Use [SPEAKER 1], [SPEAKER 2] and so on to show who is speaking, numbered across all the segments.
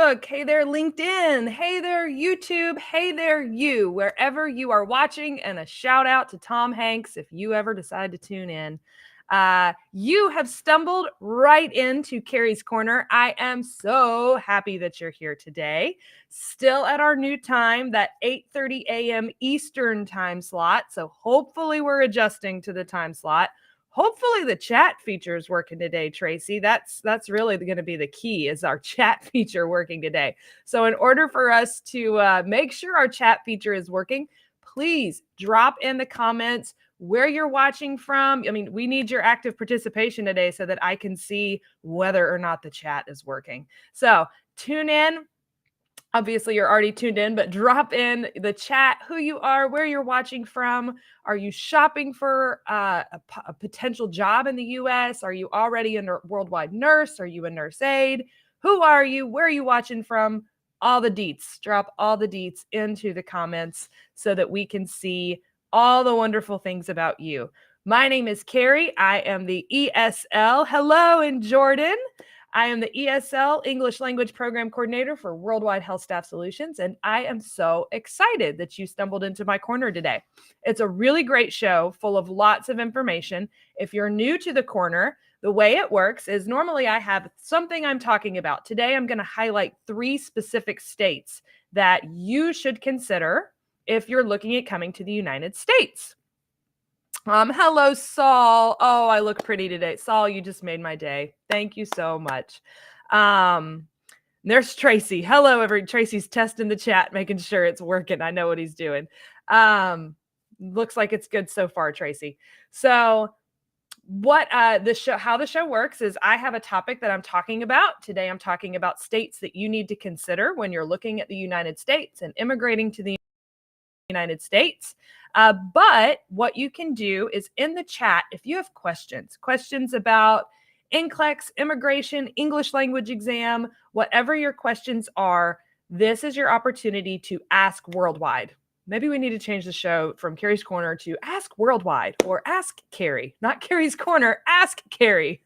[SPEAKER 1] Facebook. Hey there, LinkedIn. Hey there, YouTube. Hey there, you, wherever you are watching. And a shout out to Tom Hanks if you ever decide to tune in. You have stumbled right into Kari's Corner. I am so happy that you're here today. Still at our new time, that 8:30 a.m. Eastern time slot. So hopefully we're adjusting to the time slot. Hopefully the chat feature is working today, Tracy. That's really going to be the key, is our chat feature working today. So in order for us to make sure our chat feature is working, please drop in the comments where you're watching from. I mean, we need your active participation today so that I can see whether or not the chat is working. So tune in. Obviously, you're already tuned in, but drop in the chat who you are, where you're watching from. Are you shopping for a potential job in the U.S.? Are you already a worldwide nurse? Are you a nurse aide? Who are you? Where are you watching from? All the deets. Drop all the deets into the comments so that we can see all the wonderful things about you. My name is Kari. I am the ESL. Hello in Jordan. I am the ESL English Language Program Coordinator for Worldwide HealthStaff Solutions, and I am so excited that you stumbled into my corner today. It's a really great show full of lots of information. If you're new to the corner, the way it works is normally I have something I'm talking about. Today, I'm going to highlight 3 specific states that you should consider if you're looking at coming to the United States. Hello, Saul. Oh, I look pretty today. Saul, you just made my day. Thank you so much. There's Tracy. Hello, Tracy's testing the chat, making sure it's working. I know what he's doing. Looks like it's good so far, Tracy. So how the show works is I have a topic that I'm talking about. Today, I'm talking about states that you need to consider when you're looking at the United States and immigrating to the United States. But what you can do is in the chat, if you have questions about NCLEX, immigration, English language exam, whatever your questions are, this is your opportunity to ask worldwide. Maybe we need to change the show from Kari's Corner to Ask Worldwide or Ask Kari, not Kari's Corner, Ask Kari.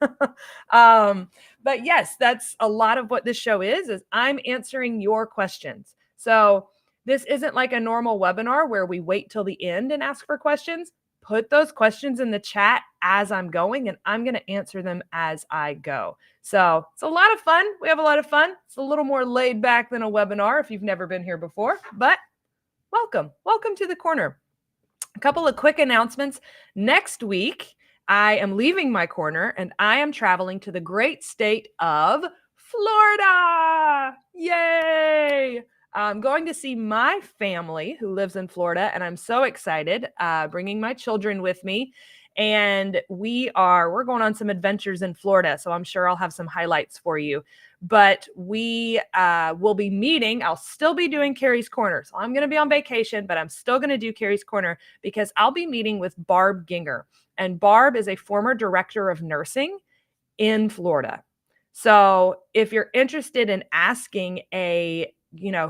[SPEAKER 1] But yes, that's a lot of what this show is I'm answering your questions. So this isn't like a normal webinar where we wait till the end and ask for questions. Put those questions in the chat as I'm going, and I'm going to answer them as I go. So it's a lot of fun. We have a lot of fun. It's a little more laid back than a webinar if you've never been here before, but welcome. Welcome to the corner. A couple of quick announcements. Next week, I am leaving my corner and I am traveling to the great state of Florida. Yay! I'm going to see my family who lives in Florida, and I'm so excited, bringing my children with me. And we're going on some adventures in Florida, so I'm sure I'll have some highlights for you. But we will be meeting. I'll still be doing Kari's Corner. So I'm going to be on vacation, but I'm still going to do Kari's Corner because I'll be meeting with Barb Ginger. And Barb is a former director of nursing in Florida. So if you're interested in asking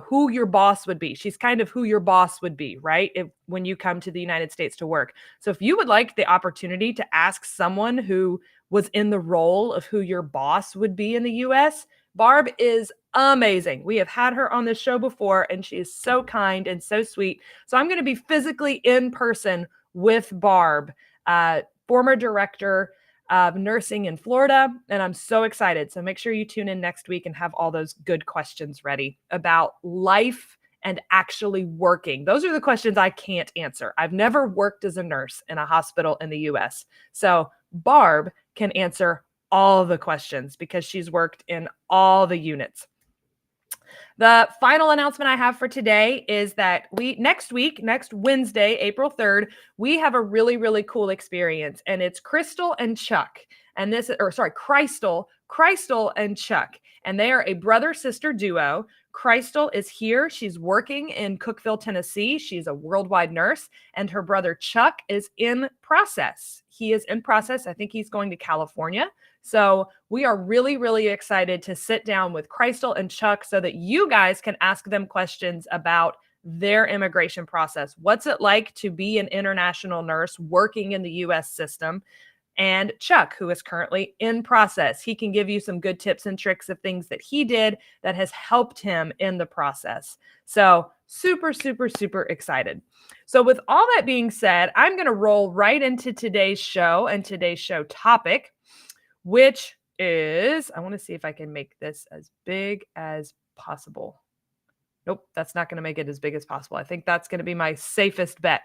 [SPEAKER 1] who your boss would be. She's kind of who your boss would be, right? When you come to the United States to work. So if you would like the opportunity to ask someone who was in the role of who your boss would be in the US, Barb is amazing. We have had her on this show before, and she is so kind and so sweet. So I'm going to be physically in person with Barb, former director of nursing in Florida, and I'm so excited. So make sure you tune in next week and have all those good questions ready about life and actually working. Those are the questions I can't answer. I've never worked as a nurse in a hospital in the US. So Barb can answer all the questions because she's worked in all the units. The final announcement I have for today is that next Wednesday, April 3rd, we have a really, really cool experience, and it's Crystal and Chuck. And Crystal and Chuck. And they are a brother-sister duo. Crystal is here. She's working in Cookeville, Tennessee. She's a worldwide nurse, and her brother Chuck is in process. He is in process. I think he's going to California. So we are really, really excited to sit down with Crystal and Chuck so that you guys can ask them questions about their immigration process. What's it like to be an international nurse working in the U.S. system? and Chuck, who is currently in process. He can give you some good tips and tricks of things that he did that has helped him in the process. So super, super, super excited. So with all that being said, I'm going to roll right into today's show and today's show topic, which is, I want to see if I can make this as big as possible. Nope, that's not going to make it as big as possible. I think that's going to be my safest bet,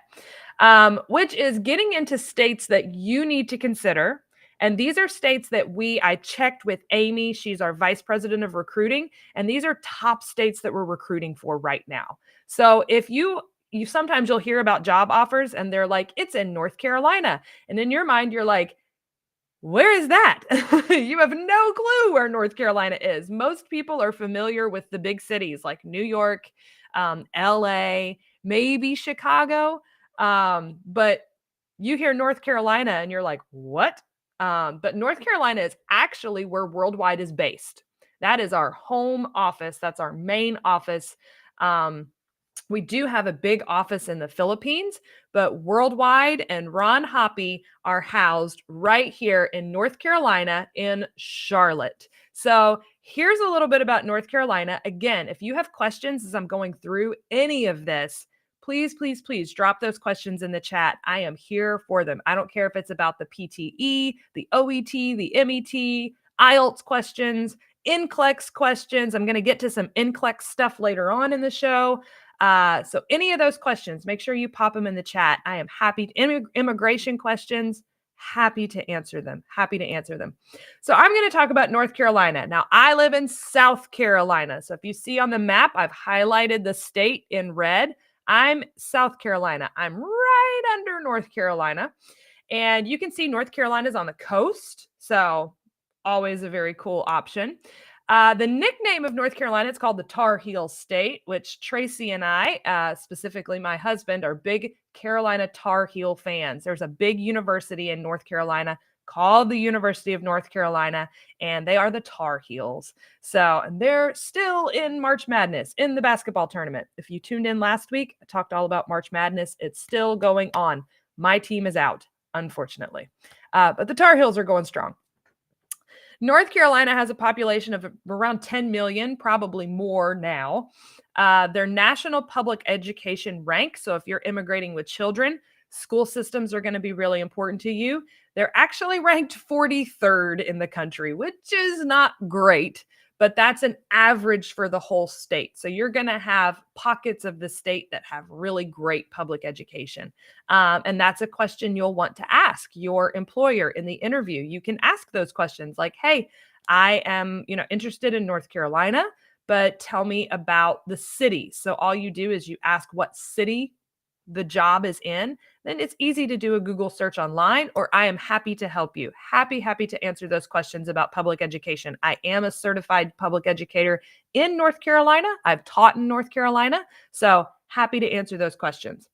[SPEAKER 1] which is getting into states that you need to consider. And these are states that I checked with Amy. She's our vice president of recruiting. And these are top states that we're recruiting for right now. So if you sometimes you'll hear about job offers and they're like, it's in North Carolina. And in your mind, you're like, where is that? You have no clue where North Carolina is. Most people are familiar with the big cities like New York, LA, maybe Chicago. But you hear North Carolina and you're like, what? But North Carolina is actually where Worldwide is based. That is our home office. That's our main office. We do have a big office in the Philippines, but Worldwide and Ron Hoppy are housed right here in North Carolina in Charlotte. So here's a little bit about North Carolina. Again, if you have questions as I'm going through any of this, please, please, please drop those questions in the chat. I am here for them. I don't care if it's about the PTE, the OET, the MET, IELTS questions, NCLEX questions. I'm going to get to some NCLEX stuff later on in the show. So any of those questions, make sure you pop them in the chat. I am happy. Immigration questions, happy to answer them. Happy to answer them. So I'm going to talk about North Carolina. Now, I live in South Carolina. So if you see on the map, I've highlighted the state in red. I'm South Carolina. I'm right under North Carolina. And you can see North Carolina is on the coast. So always a very cool option. The nickname of North Carolina, it's called the Tar Heel State, which Tracy and I, specifically my husband, are big Carolina Tar Heel fans. There's a big university in North Carolina called the University of North Carolina, and they are the Tar Heels. So, and they're still in March Madness in the basketball tournament. If you tuned in last week, I talked all about March Madness. It's still going on. My team is out, unfortunately. But the Tar Heels are going strong. North Carolina has a population of around 10 million, probably more now. Their national public education rank, so if you're immigrating with children, school systems are going to be really important to you. They're actually ranked 43rd in the country, which is not great, but that's an average for the whole state. So you're going to have pockets of the state that have really great public education. And that's a question you'll want to ask your employer in the interview. You can ask those questions like, hey, I am, interested in North Carolina, but tell me about the city. So all you do is you ask what city the job is in, then it's easy to do a Google search online, or I am happy to help you. Happy to answer those questions about public education. I am a certified public educator in North Carolina. I've taught in North Carolina, so happy to answer those questions.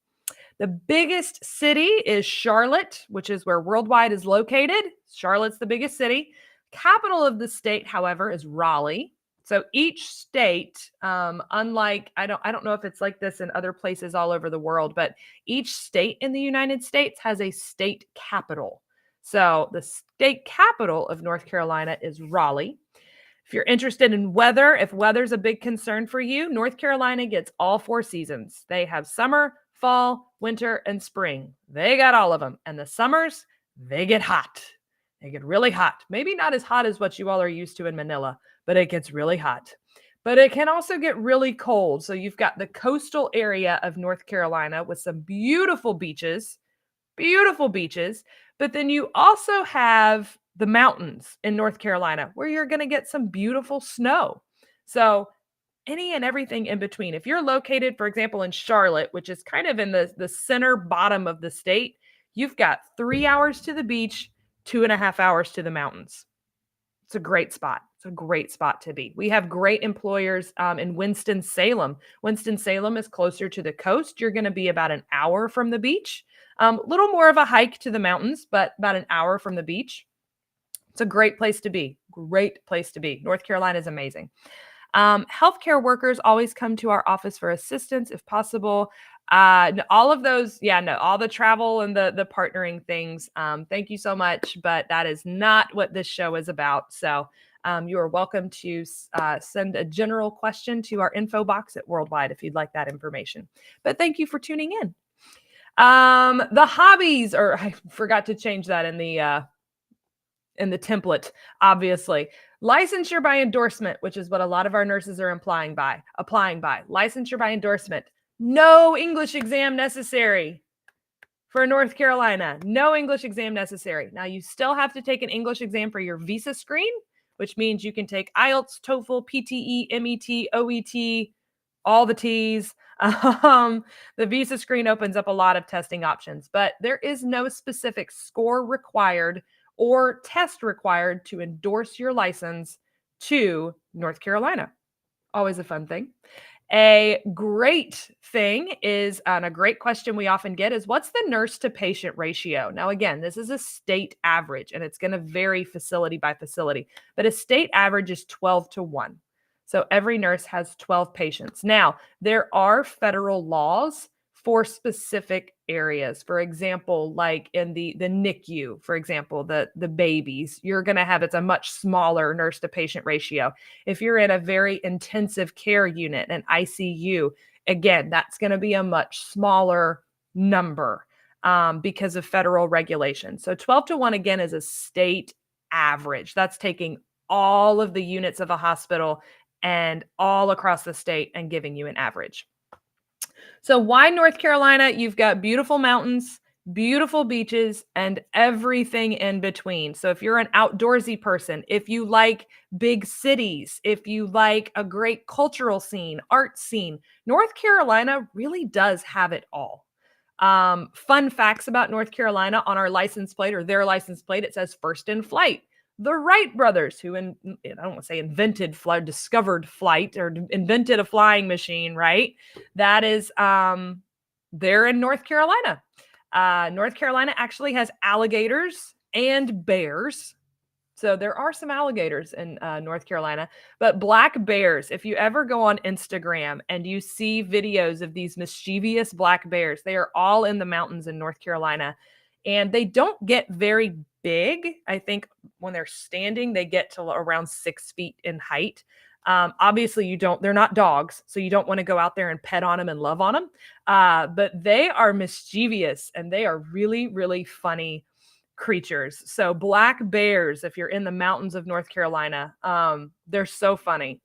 [SPEAKER 1] The biggest city is Charlotte, which is where Worldwide is located. Charlotte's the biggest city. Capital of the state, however, is Raleigh. So each state, unlike, I don't know if it's like this in other places all over the world, but each state in the United States has a state capital. So the state capital of North Carolina is Raleigh. If you're interested in weather, if weather's a big concern for you, North Carolina gets all 4 seasons. They have summer, fall, winter, and spring. They got all of them. And the summers, they get hot. They get really hot. Maybe not as hot as what you all are used to in Manila, but it gets really hot. But it can also get really cold. So you've got the coastal area of North Carolina with some beautiful beaches, but then you also have the mountains in North Carolina where you're going to get some beautiful snow. So any and everything in between. If you're located, for example, in Charlotte, which is kind of in the center bottom of the state, you've got 3 hours to the beach, 2.5 hours to the mountains. It's a great spot. It's a great spot to be. We have great employers in Winston-Salem. Winston-Salem is closer to the coast. You're going to be about an hour from the beach. A little more of a hike to the mountains, but about an hour from the beach. It's a great place to be. Great place to be. North Carolina is amazing. Healthcare workers always come to our office for assistance if possible. All of those, yeah, no, all the travel and the partnering things. Thank you so much, but that is not what this show is about. So you are welcome to send a general question to our info box at Worldwide if you'd like that information. But thank you for tuning in. The hobbies, or I forgot to change that in the template, obviously. Licensure by endorsement, which is what a lot of our nurses are applying by. Licensure by endorsement. No English exam necessary for North Carolina. No English exam necessary. Now, you still have to take an English exam for your visa screen, which means you can take IELTS, TOEFL, PTE, MET, OET, all the T's. The visa screen opens up a lot of testing options, but there is no specific score required or test required to endorse your license to North Carolina. Always a fun thing. A great thing is, and a great question we often get is, what's the nurse to patient ratio? Now, again, this is a state average, and it's going to vary facility by facility, but a state average is 12-1. So every nurse has 12 patients. Now, there are federal laws for specific areas. For example, like in the NICU, for example, the babies, you're going to have, it's a much smaller nurse to patient ratio. If you're in a very intensive care unit, an ICU, again, that's going to be a much smaller number because of federal regulation. So 12-1, again, is a state average. That's taking all of the units of a hospital and all across the state and giving you an average. So why North Carolina? You've got beautiful mountains, beautiful beaches, and everything in between. So if you're an outdoorsy person, if you like big cities, if you like a great cultural scene, art scene, North Carolina really does have it all. Fun facts about North Carolina: on our license plate, or their license plate, it says first in flight. The Wright brothers, who I don't want to say invented flight, discovered flight, or invented a flying machine, right? That is, they're in North Carolina. North Carolina actually has alligators and bears. So there are some alligators in North Carolina, but black bears, if you ever go on Instagram and you see videos of these mischievous black bears, they are all in the mountains in North Carolina, and they don't get very big. I think when they're standing, they get to around 6 feet in height. Obviously they're not dogs, so you don't want to go out there and pet on them and love on them. But they are mischievous, and they are really, really funny creatures. So black bears, if you're in the mountains of North Carolina, they're so funny.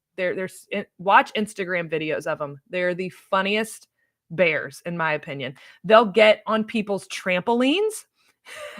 [SPEAKER 1] Watch Instagram videos of them. They're the funniest bears, in my opinion. They'll get on people's trampolines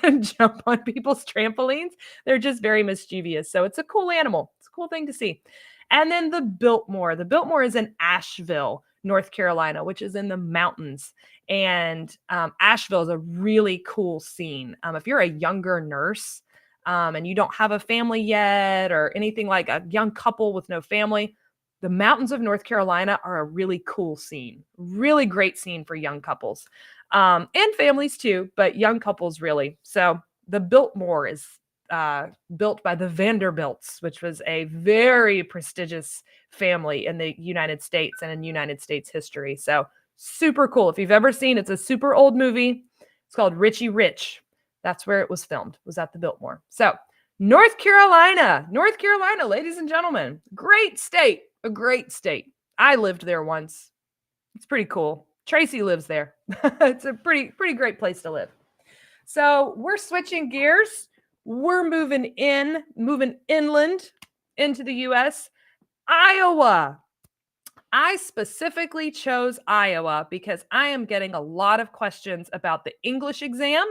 [SPEAKER 1] and jump on people's trampolines. They're just very mischievous. So it's a cool animal. It's a cool thing to see. And then the Biltmore. The Biltmore is in Asheville, North Carolina, which is in the mountains. And Asheville is a really cool scene. If you're a younger nurse and you don't have a family yet, or anything, like a young couple with no family, the mountains of North Carolina are a really cool scene. Really great scene for young couples and families too, but young couples really. So the Biltmore is built by the Vanderbilts, which was a very prestigious family in the United States and in United States history. So super cool. If you've ever seen, it's a super old movie. It's called Richie Rich. That's where it was filmed, was at the Biltmore. So North Carolina, ladies and gentlemen, great state, a great state. I lived there once. It's pretty cool. Tracy lives there. It's a pretty great place to live. So we're switching gears. We're moving inland into the U.S. Iowa. I specifically chose Iowa because I am getting a lot of questions about the English exam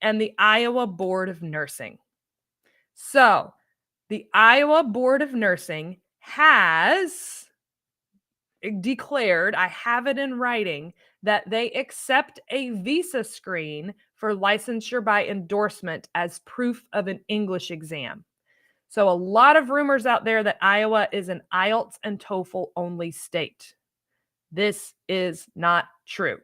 [SPEAKER 1] and the Iowa Board of Nursing. So the Iowa Board of Nursing has declared, I have it in writing, that they accept a visa screen for licensure by endorsement as proof of an English exam. So a lot of rumors out there that Iowa is an IELTS and TOEFL only state. This is not true.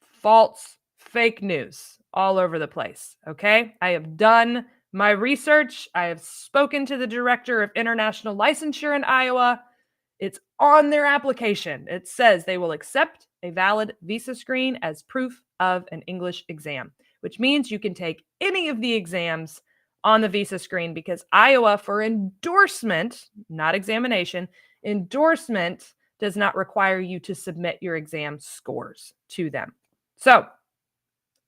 [SPEAKER 1] False, fake news all over the place, okay? I have done My research, I have spoken to the director of international licensure in Iowa. It's on their application. It says they will accept a valid visa screen as proof of an English exam, which means you can take any of the exams on the visa screen because Iowa, for endorsement, not examination, endorsement does not require you to submit your exam scores to them. So,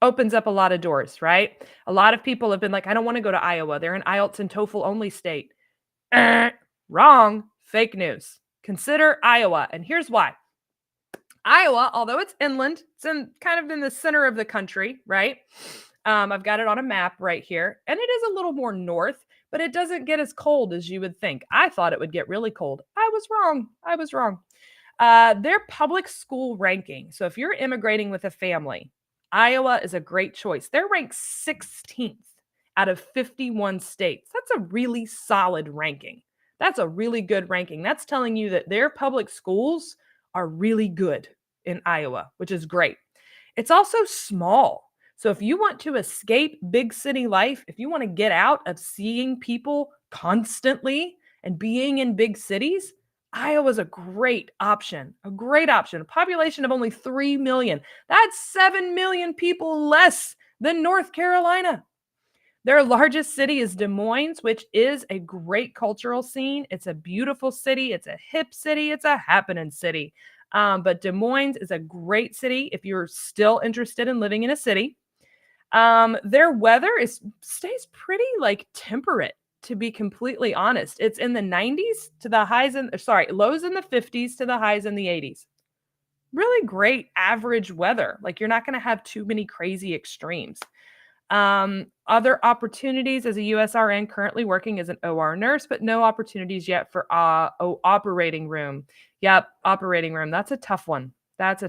[SPEAKER 1] opens up a lot of doors, right? A lot of people have been like, I don't want to go to Iowa. They're an IELTS and TOEFL only state. Wrong. Fake news. Consider Iowa. And here's why. Iowa, although it's inland, it's kind of in the center of the country, right? I've got it on a map right here. And it is a little more north, but it doesn't get as cold as you would think. I thought it would get really cold. I was wrong. Their public school ranking. So if you're immigrating with a family, Iowa is a great choice. They're ranked 16th out of 51 states. That's a really solid ranking. That's a really good ranking. That's telling you that their public schools are really good in Iowa, which is great. It's also small. So if you want to escape big city life, if you want to get out of seeing people constantly and being in big cities, Iowa's a great option, a great option. A population of only 3 million. That's 7 million people less than North Carolina. Their largest city is Des Moines, which is a great cultural scene. It's a beautiful city. It's a hip city. It's a happening city. But Des Moines is a great city if you're still interested in living in a city. Their weather stays pretty temperate, to be completely honest. It's in the 90s to the lows in the 50s to the highs in the 80s. Really great average weather. You're not going to have too many crazy extremes. Other opportunities as a USRN, currently working as an OR nurse, but no opportunities yet for operating room. Yep, operating room. That's a tough one. But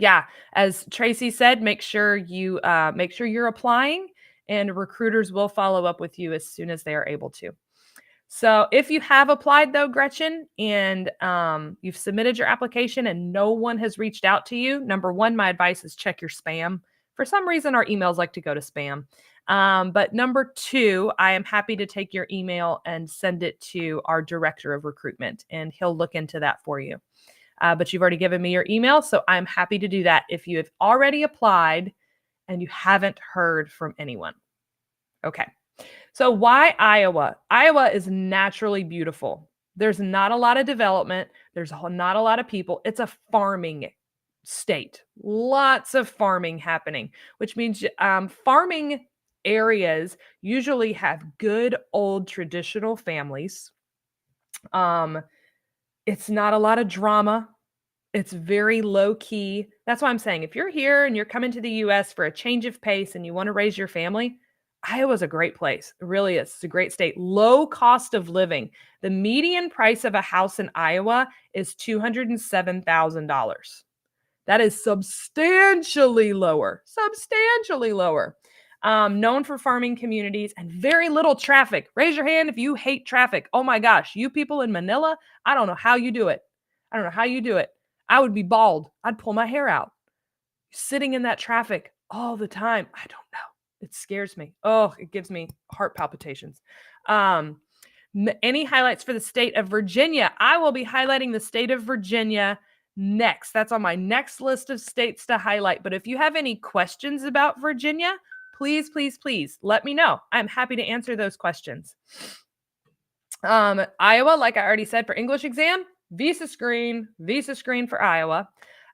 [SPEAKER 1] yeah, as Tracy said, make sure you're applying, and recruiters will follow up with you as soon as they are able to. So if you have applied though, Gretchen, and you've submitted your application and no one has reached out to you, number one, my advice is check your spam. For some reason, our emails like to go to spam. But number two, I am happy to take your email and send it to our director of recruitment, and he'll look into that for you. But you've already given me your email, so I'm happy to do that if you have already applied and you haven't heard from anyone. Okay. So why Iowa? Iowa is naturally beautiful. There's not a lot of development. There's not a lot of people. It's a farming state. Lots of farming happening, which means farming areas usually have good old traditional families. It's not a lot of drama. It's very low key. That's why I'm saying if you're here and you're coming to the US for a change of pace and you want to raise your family, Iowa's a great place. It really is. It's a great state. Low cost of living. The median price of a house in Iowa is $207,000. That is substantially lower. Known for farming communities and very little traffic. Raise your hand if you hate traffic. Oh my gosh, you people in Manila, I don't know how you do it. I would be bald. I'd pull my hair out. Sitting in that traffic all the time. I don't know. It scares me. Oh, it gives me heart palpitations. Any highlights for the state of Virginia? I will be highlighting the state of Virginia next. That's on my next list of states to highlight. But if you have any questions about Virginia, please let me know. I'm happy to answer those questions. Iowa, like I already said, for English exam, visa screen for Iowa.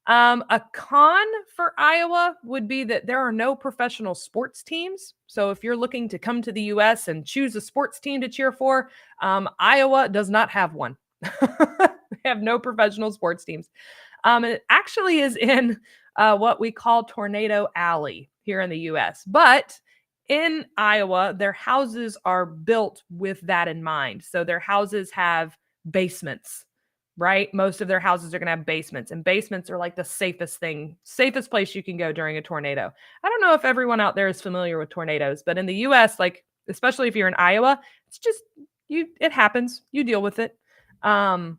[SPEAKER 1] A con for Iowa would be that there are no professional sports teams. So if you're looking to come to the US and choose a sports team to cheer for, Iowa does not have one. They have no professional sports teams. It actually is in what we call Tornado Alley here in the US. But in Iowa, their houses are built with that in mind. So their houses have basements, right? Most of their houses are going to have basements, and basements are like the safest place you can go during a tornado. I don't know if everyone out there is familiar with tornadoes, but in the US, especially if you're in Iowa, it's just it happens. You deal with it. Kind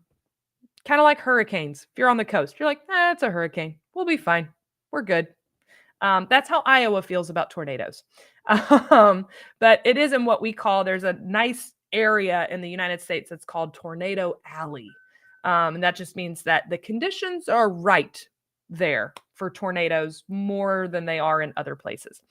[SPEAKER 1] of like hurricanes. If you're on the coast, you're like, it's a hurricane. We'll be fine. We're good. That's how Iowa feels about tornadoes. But it is in what we call, there's a nice area in the United States that's called Tornado Alley. And that just means that the conditions are right there for tornadoes more than they are in other places.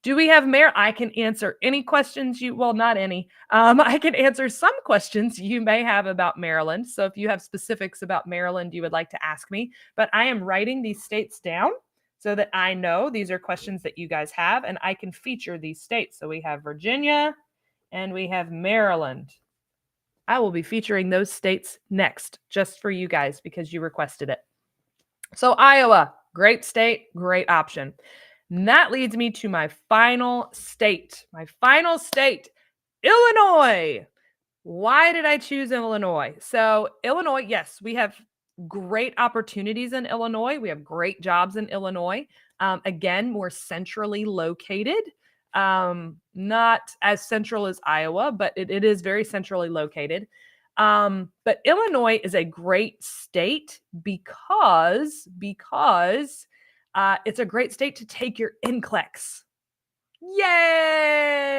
[SPEAKER 1] Do we have I can answer any questions not any. I can answer some questions you may have about Maryland. So if you have specifics about Maryland you would like to ask me, but I am writing these states down so that I know these are questions that you guys have and I can feature these states. So we have Virginia and we have Maryland. I will be featuring those states next just for you guys because you requested it. So Iowa, great state, great option. And that leads me to my final state. My final state, Illinois. Why did I choose Illinois? So Illinois, yes, we have great opportunities in Illinois. We have great jobs in Illinois. Again, more centrally located. Not as central as Iowa, but it is very centrally located. But Illinois is a great state because it's a great state to take your NCLEX. Yay!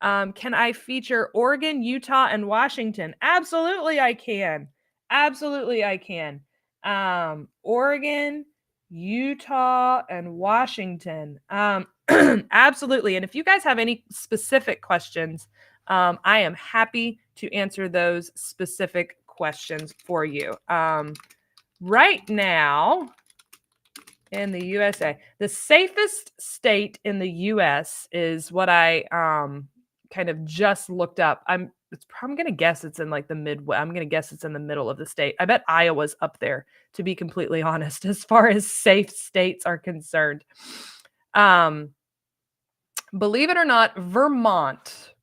[SPEAKER 1] Can I feature Oregon, Utah, and Washington? Absolutely, I can. Absolutely, I can. Oregon, Utah, and Washington. Absolutely. And if you guys have any specific questions, I am happy to answer those specific questions for you. Right now, in the USA, the safest state in the US is what I kind of just looked up. I'm going to guess it's in like the Midwest. I'm going to guess it's in the middle of the state. I bet Iowa's up there, to be completely honest, as far as safe states are concerned. Believe it or not, Vermont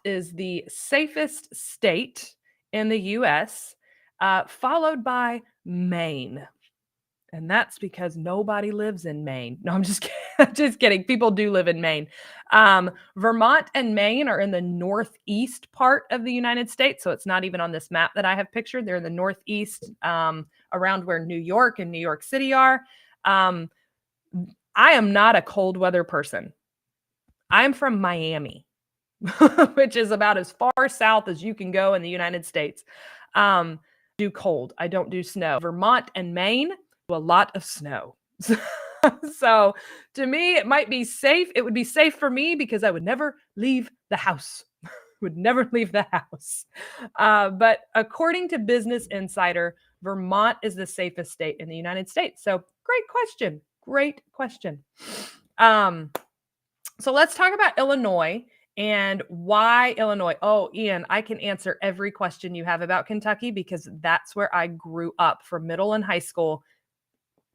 [SPEAKER 1] is the safest state in the US, followed by Maine. And that's because nobody lives in Maine. No, I'm just kidding. Just kidding. People do live in Maine. Vermont and Maine are in the northeast part of the United States. So it's not even on this map that I have pictured. They're in the northeast, around where New York and New York City are. I am not a cold weather person. I'm from Miami, which is about as far south as you can go in the United States. Do cold. I don't do snow. Vermont and Maine, a lot of snow. So to me, it might be safe. It would be safe for me because I would never leave the house. Would never leave the house. But according to Business Insider, Vermont is the safest state in the United States. So great question. Great question. So let's talk about Illinois and why Illinois. Oh, Ian, I can answer every question you have about Kentucky because that's where I grew up from middle and high school.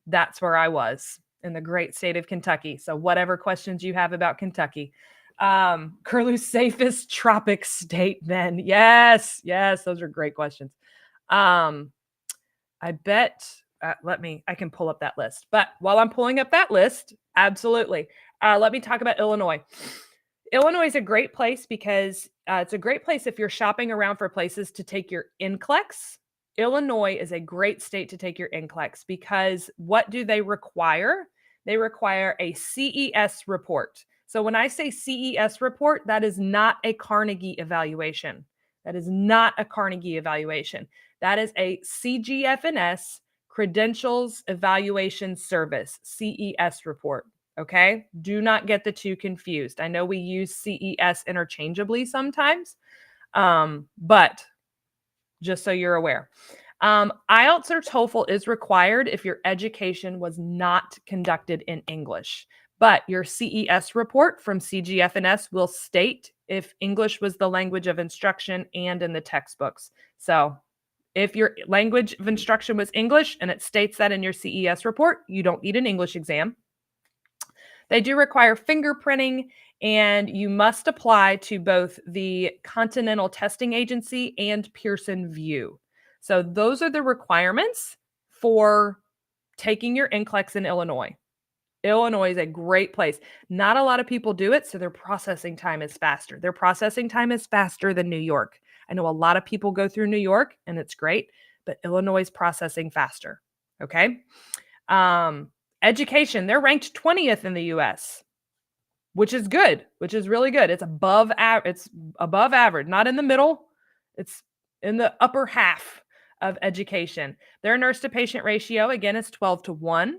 [SPEAKER 1] That's where I was, in the great state of Kentucky. So whatever questions you have about Kentucky. Curlew's safest tropic state then. Yes, those are great questions. I bet, I can pull up that list. But while I'm pulling up that list, absolutely. Let me talk about Illinois. Illinois is a great place because it's a great place if you're shopping around for places to take your NCLEX. Illinois is a great state to take your NCLEX because what do they require? They require a CES report. So when I say CES report, that is not a Carnegie evaluation. That is not a Carnegie evaluation. That is a CGFNS Credentials Evaluation Service, CES report. Okay? Do not get the two confused. I know we use CES interchangeably sometimes, but just so you're aware. IELTS or TOEFL is required if your education was not conducted in English. But your CES report from CGFNS will state if English was the language of instruction and in the textbooks. So if your language of instruction was English and it states that in your CES report, you don't need an English exam. They do require fingerprinting, and you must apply to both the Continental Testing Agency and Pearson VUE. So those are the requirements for taking your NCLEX in Illinois. Illinois is a great place. Not a lot of people do it, so their processing time is faster. Their processing time is faster than New York. I know a lot of people go through New York, and it's great, but Illinois is processing faster, okay? Education, they're ranked 20th in the US, which is good, which is really good. It's above average, not in the middle. It's in the upper half of education. Their nurse to patient ratio, again, is 12-1.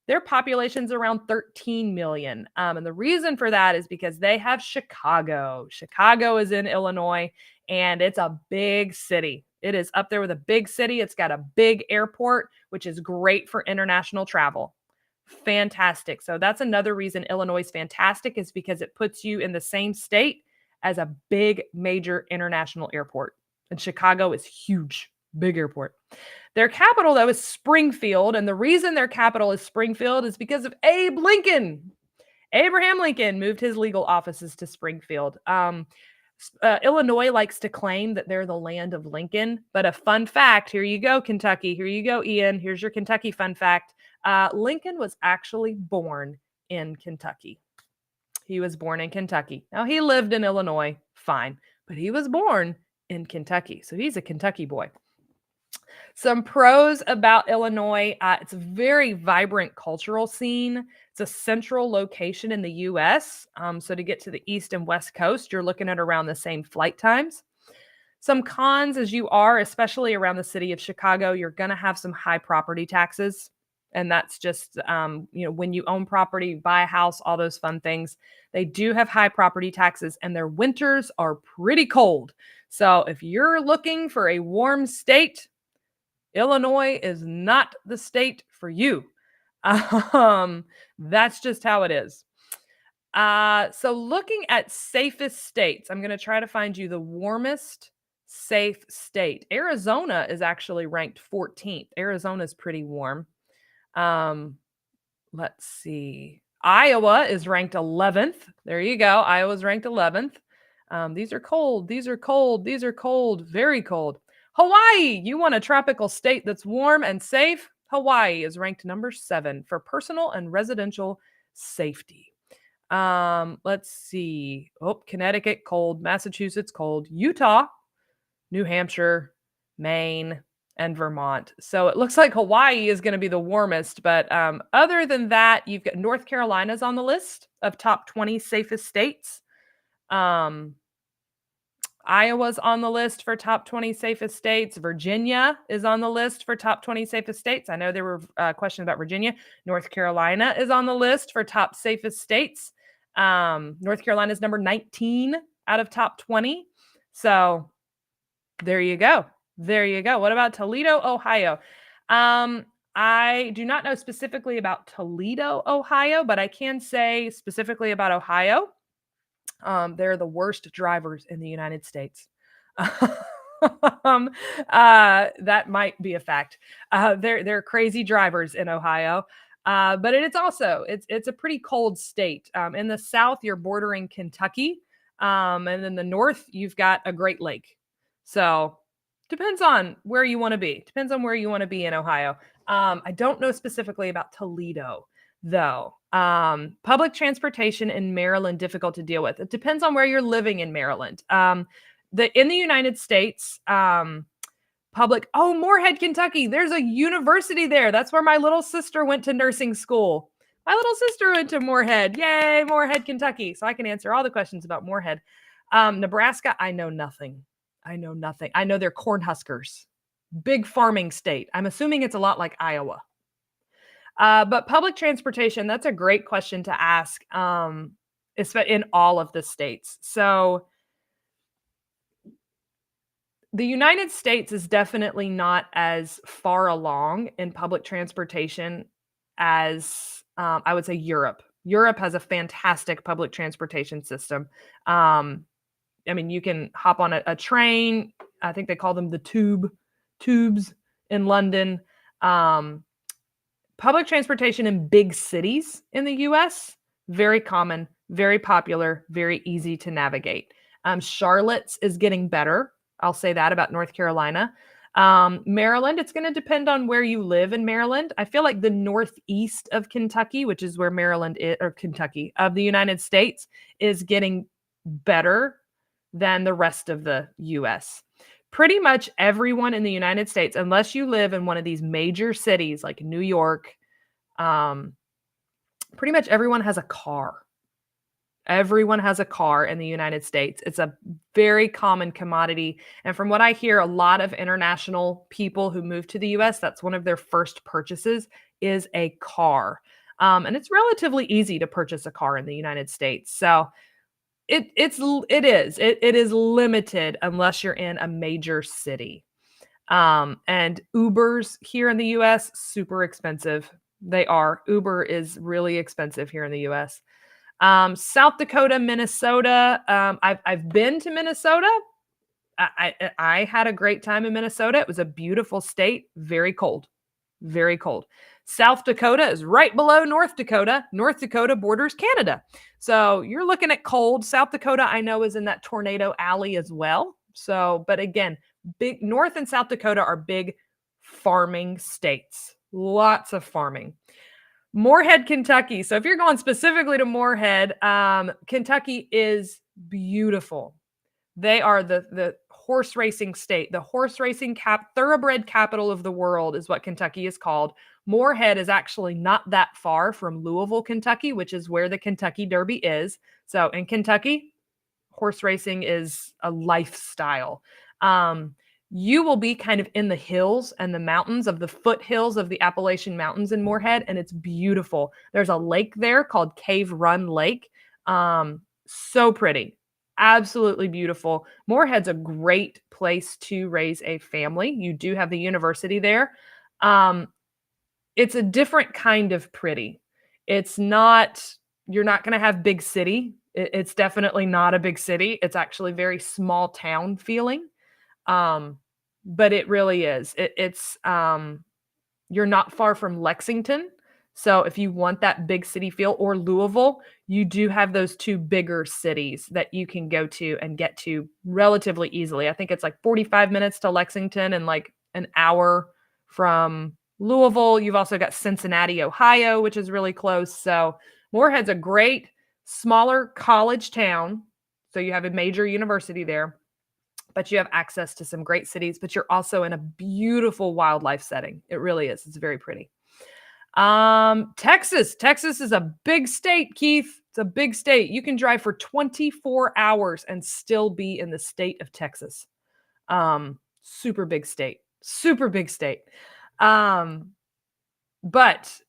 [SPEAKER 1] Their population's around 13 million. And the reason for that is because they have Chicago. Chicago is in Illinois, and it's a big city. It is up there with a big city. It's got a big airport, which is great for international travel. Fantastic. So that's another reason Illinois is fantastic, is because it puts you in the same state as a big major international airport. And Chicago is huge, big airport. Their capital, though, is Springfield. And the reason their capital is Springfield is because of Abe Lincoln. Abraham Lincoln moved his legal offices to Springfield. Illinois likes to claim that they're the land of Lincoln. But a fun fact, here you go, Kentucky. Here you go, Ian. Here's your Kentucky fun fact. Lincoln was actually born in Kentucky. He was born in Kentucky. Now, he lived in Illinois, fine, but he was born in Kentucky. So he's a Kentucky boy. Some pros about Illinois. It's a very vibrant cultural scene. It's a central location in the U.S. So to get to the East and West Coast, you're looking at around the same flight times. Some cons, as you are, especially around the city of Chicago, you're going to have some high property taxes. And that's just, when you own property, buy a house, all those fun things. They do have high property taxes, and their winters are pretty cold. So if you're looking for a warm state, Illinois is not the state for you. That's just how it is. So looking at safest states, I'm going to try to find you the warmest safe state. Arizona is actually ranked 14th. Arizona is pretty warm. Let's see. Iowa is ranked 11th. There you go. Iowa's ranked 11th. These are cold. These are cold. These are cold. Very cold. Hawaii. You want a tropical state that's warm and safe? Hawaii is ranked number 7 for personal and residential safety. Let's see. Connecticut, cold. Massachusetts, cold. Utah, New Hampshire, Maine, and Vermont. So it looks like Hawaii is going to be the warmest. But other than that, you've got North Carolina's on the list of top 20 safest states. Iowa's on the list for top 20 safest states. Virginia is on the list for top 20 safest states. I know there were questions about Virginia. North Carolina is on the list for top safest states. North Carolina is number 19 out of top 20. So there you go. There you go. What about Toledo, Ohio? I do not know specifically about Toledo, Ohio, but I can say specifically about Ohio. They're the worst drivers in the United States. That might be a fact. They're crazy drivers in Ohio. But it's a pretty cold state. In the south, you're bordering Kentucky. And in the north, you've got a Great Lake. So depends on where you want to be. Depends on where you want to be in Ohio. I don't know specifically about Toledo, though. Public transportation in Maryland, difficult to deal with. It depends on where you're living in Maryland. In the United States, Moorhead, Kentucky. There's a university there. That's where my little sister went to nursing school. My little sister went to Moorhead. Yay, Moorhead, Kentucky. So I can answer all the questions about Moorhead. Nebraska, I know nothing. I know they're Cornhuskers. Big farming state. I'm assuming it's a lot like Iowa. But public transportation, that's a great question to ask in all of the states. So the United States is definitely not as far along in public transportation as I would say Europe. Europe has a fantastic public transportation system. You can hop on a train. I think they call them the tubes in London. Public transportation in big cities in the U.S., very common, very popular, very easy to navigate. Charlotte's is getting better. I'll say that about North Carolina. Maryland, it's going to depend on where you live in Maryland. I feel like the northeast of Kentucky, which is where Maryland is, or Kentucky, of the United States, is getting better than the rest of the U.S. Pretty much everyone in the United States, unless you live in one of these major cities like New York, Pretty much everyone has a car. Everyone has a car in the United States. It's a very common commodity. And from what I hear, a lot of international people who move to the US, that's one of their first purchases is a car. And it's relatively easy to purchase a car in the United States. So it is limited unless you're in a major city. And Ubers here in the US, super expensive. They are. Uber is really expensive here in the US. South Dakota, Minnesota. I've been to Minnesota. I had a great time in Minnesota. It was a beautiful state, very cold, very cold. South Dakota is right below North Dakota. North Dakota borders Canada. So you're looking at cold. South Dakota, I know, is in that tornado alley as well. So, but again, big North and South Dakota are big farming states. Lots of farming. Moorhead, Kentucky. So if you're going specifically to Moorhead, Kentucky is beautiful. They are the horse racing state, the horse racing thoroughbred capital of the world is what Kentucky is called. Moorhead is actually not that far from Louisville, Kentucky, which is where the Kentucky Derby is. So in Kentucky, horse racing is a lifestyle. You will be kind of in the hills and the mountains of the foothills of the Appalachian Mountains in Moorhead, and it's beautiful. There's a lake there called Cave Run Lake. So pretty. Absolutely beautiful. Moorhead's a great place to raise a family. You do have the university there. It's a different kind of pretty. It's not, you're not going to have big city. It's definitely not a big city. It's actually very small town feeling. But it really is. You're not far from Lexington. So if you want that big city feel, or Louisville, you do have those two bigger cities that you can go to and get to relatively easily. I think it's like 45 minutes to Lexington and like an hour from Louisville. You've also got Cincinnati, Ohio, which is really close. So Moorhead's a great smaller college town. So you have a major university there, but you have access to some great cities, but you're also in a beautiful wildlife setting. It really is. It's very pretty. Texas. Texas is a big state, Keith. It's a big state. You can drive for 24 hours and still be in the state of Texas. Super big state. Super big state. But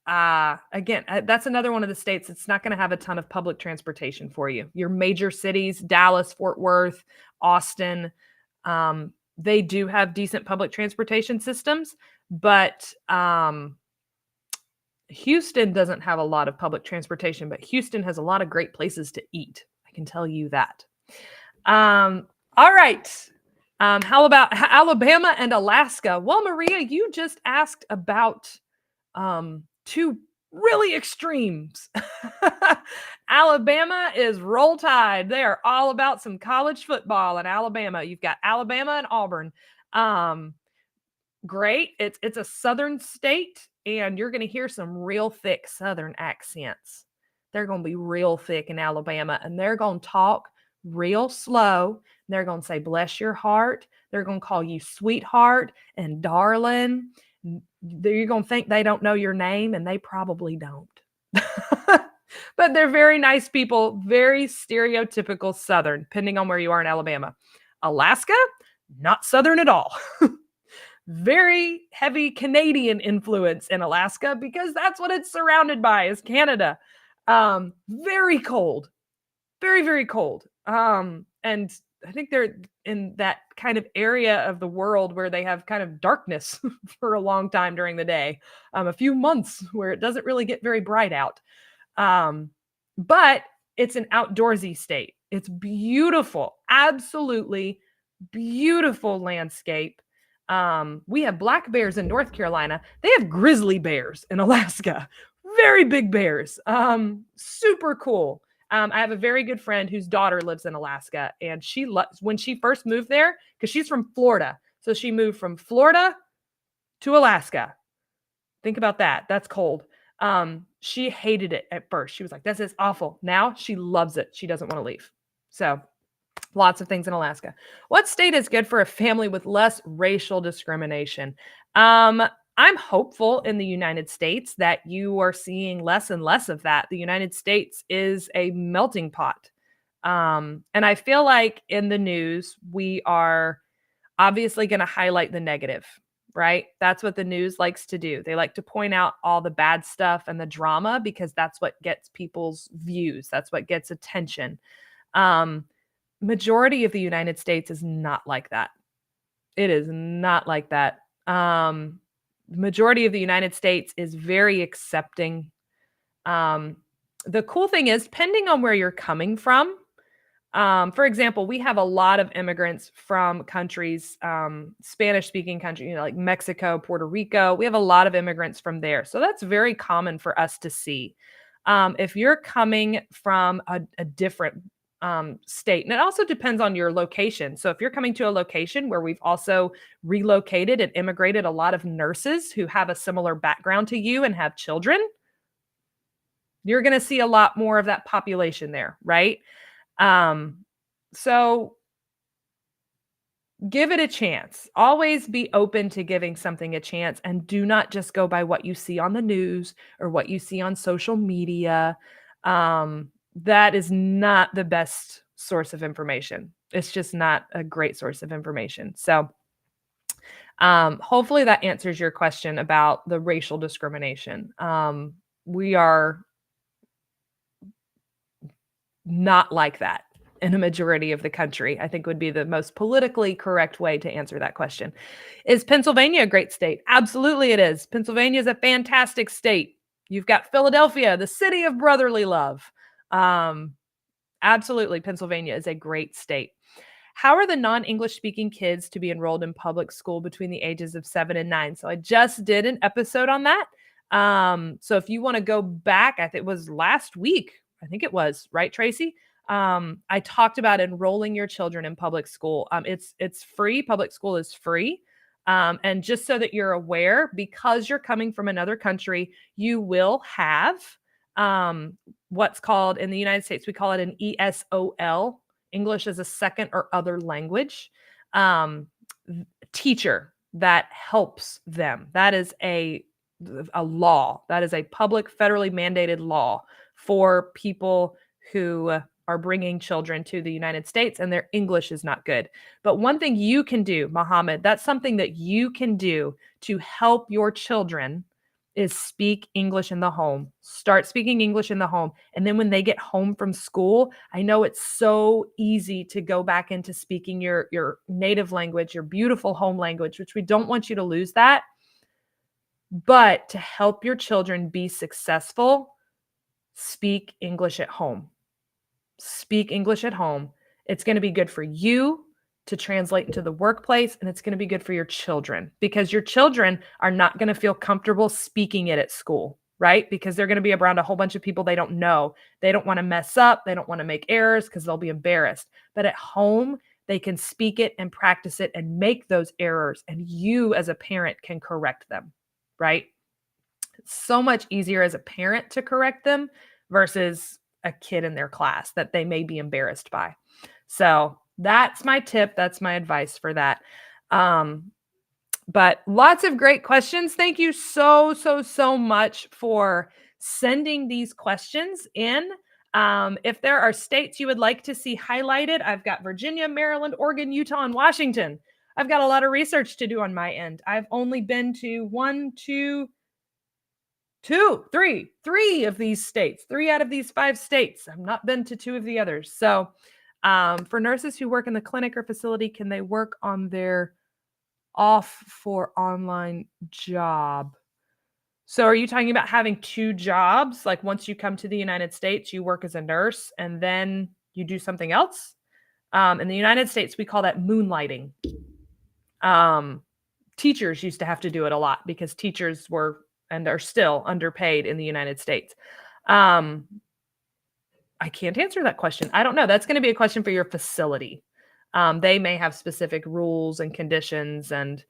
[SPEAKER 1] again, that's another one of the states that's not going to have a ton of public transportation for you. Your major cities, Dallas, Fort Worth, Austin, they do have decent public transportation systems, but Houston doesn't have a lot of public transportation, but Houston has a lot of great places to eat. I can tell you that. All right. How about Alabama and Alaska? Well, Maria, you just asked about two really extremes. Alabama is Roll Tide. They are all about some college football in Alabama. You've got Alabama and Auburn. Great. It's a southern state, and you're going to hear some real thick southern accents. They're going to be real thick in Alabama, and they're going to talk real slow. They're going to say, bless your heart. They're going to call you sweetheart and darling. You're going to think they don't know your name, and they probably don't. But they're very nice people, very stereotypical Southern, depending on where you are in Alabama. Alaska, not Southern at all. Very heavy Canadian influence in Alaska because that's what it's surrounded by is Canada. Very cold, very, very cold. And I think they're in that kind of area of the world where they have kind of darkness for a long time during the day, a few months where it doesn't really get very bright out. But it's an outdoorsy state. It's beautiful, absolutely beautiful landscape. We have black bears in North Carolina. They have grizzly bears in Alaska. Very big bears. Super cool. I have a very good friend whose daughter lives in Alaska, and when she first moved there, because she's from Florida. So she moved from Florida to Alaska. Think about that. That's cold. She hated it at first. She was like, this is awful. Now she loves it. She doesn't want to leave. So lots of things in Alaska. What state is good for a family with less racial discrimination? I'm hopeful in the United States that you are seeing less and less of that. The United States is a melting pot. And I feel like in the news, we are obviously going to highlight the negative, right? That's what the news likes to do. They like to point out all the bad stuff and the drama because that's what gets people's views, that's what gets attention. Um, Majority of the United States is not like that. It is not like that. Majority of the United States is very accepting. Um, the cool thing is, depending on where you're coming from, for example, we have a lot of immigrants from countries, Spanish-speaking countries, like Mexico, Puerto Rico. We have a lot of immigrants from there. So that's very common for us to see. If you're coming from a different state, and it also depends on your location. So if you're coming to a location where we've also relocated and immigrated a lot of nurses who have a similar background to you and have children, you're going to see a lot more of that population there, right? So give it a chance. Always be open to giving something a chance and do not just go by what you see on the news or what you see on social media. That is not the best source of information. It's just not a great source of information. So, hopefully that answers your question about the racial discrimination. We are not like that in a majority of the country, I think would be the most politically correct way to answer that question. Is Pennsylvania a great state? Absolutely it is. Pennsylvania is a fantastic state. You've got Philadelphia, the city of brotherly love. Absolutely, Pennsylvania is a great state. How are the non-English speaking kids to be enrolled in public school between the ages of 7 and 9? So I just did an episode on that. So if you want to go back, I think it was last week. I think it was, right, Tracy? I talked about enrolling your children in public school. It's free. Public school is free. And just so that you're aware, because you're coming from another country, you will have what's called in the United States, we call it an ESOL, English as a second or other language, teacher that helps them. That is a law. That is a public, federally mandated law for people who are bringing children to the United States and their English is not good. But one thing you can do, Mohammed, that's something that you can do to help your children is speak English in the home. Start speaking English in the home. And then when they get home from school, I know it's so easy to go back into speaking your native language, your beautiful home language, which we don't want you to lose that. But to help your children be successful, speak English at home. Speak English at home. It's going to be good for you to translate into the workplace, and it's going to be good for your children because your children are not going to feel comfortable speaking it at school, right? Because they're going to be around a whole bunch of people they don't know. They don't want to mess up. They don't want to make errors because they'll be embarrassed. But at home, they can speak it and practice it and make those errors, and you as a parent can correct them, right? It's so much easier as a parent to correct them versus a kid in their class that they may be embarrassed by. So that's my tip. That's my advice for that. But lots of great questions. Thank you so much for sending these questions in. If there are states you would like to see highlighted, I've got Virginia, Maryland, Oregon, Utah, and Washington. I've got a lot of research to do on my end. I've only been to three of these states, 3 out of these 5 states. I've not been to 2 of the others. So for nurses who work in the clinic or facility, can they work on their off for online job? So are you talking about having 2 jobs? Like once you come to the United States, you work as a nurse and then you do something else? In the United States, we call that moonlighting. Teachers used to have to do it a lot because teachers were and are still underpaid in the United States. I can't answer that question. I don't know. That's going to be a question for your facility. They may have specific rules and conditions and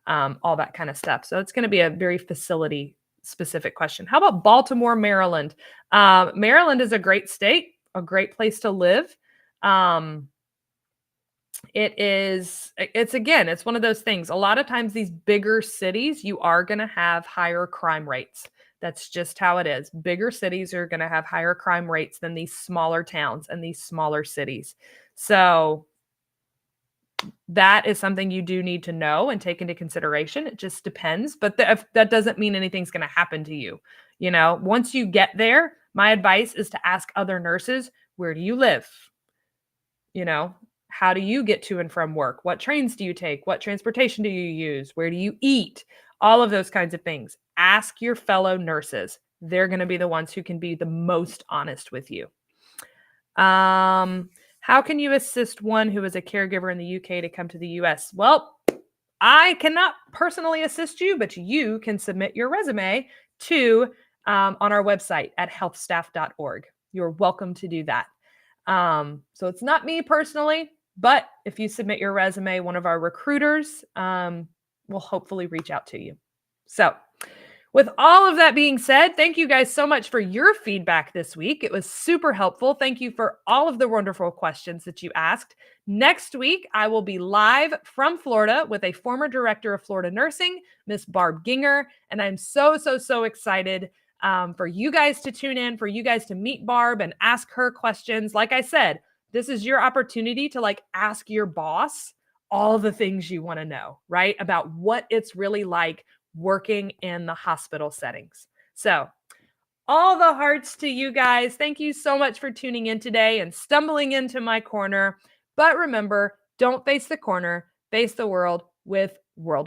[SPEAKER 1] all that kind of stuff. So it's going to be a very facility specific question. How about Baltimore, Maryland? Maryland is a great state, a great place to live. It's one of those things. A lot of times these bigger cities, you are going to have higher crime rates. That's just how it is. Bigger cities are going to have higher crime rates than these smaller towns and these smaller cities. So that is something you do need to know and take into consideration. It just depends, but that doesn't mean anything's going to happen to you. Once you get there, my advice is to ask other nurses, where do you live? How do you get to and from work? What trains do you take? What transportation do you use? Where do you eat? All of those kinds of things. Ask your fellow nurses. They're going to be the ones who can be the most honest with you. How can you assist one who is a caregiver in the UK to come to the US? Well, I cannot personally assist you, but you can submit your resume to on our website at healthstaff.org. You're welcome to do that. So it's not me personally, but if you submit your resume, one of our recruiters will hopefully reach out to you. So with all of that being said, thank you guys so much for your feedback this week. It was super helpful. Thank you for all of the wonderful questions that you asked. Next week, I will be live from Florida with a former director of Florida Nursing, Miss Barb Ginger, and I'm so excited for you guys to tune in, for you guys to meet Barb and ask her questions. Like I said, this is your opportunity to ask your boss all the things you want to know, right? About what it's really like working in the hospital settings. So all the hearts to you guys. Thank you so much for tuning in today and stumbling into my corner. But remember, don't face the corner, face the world with world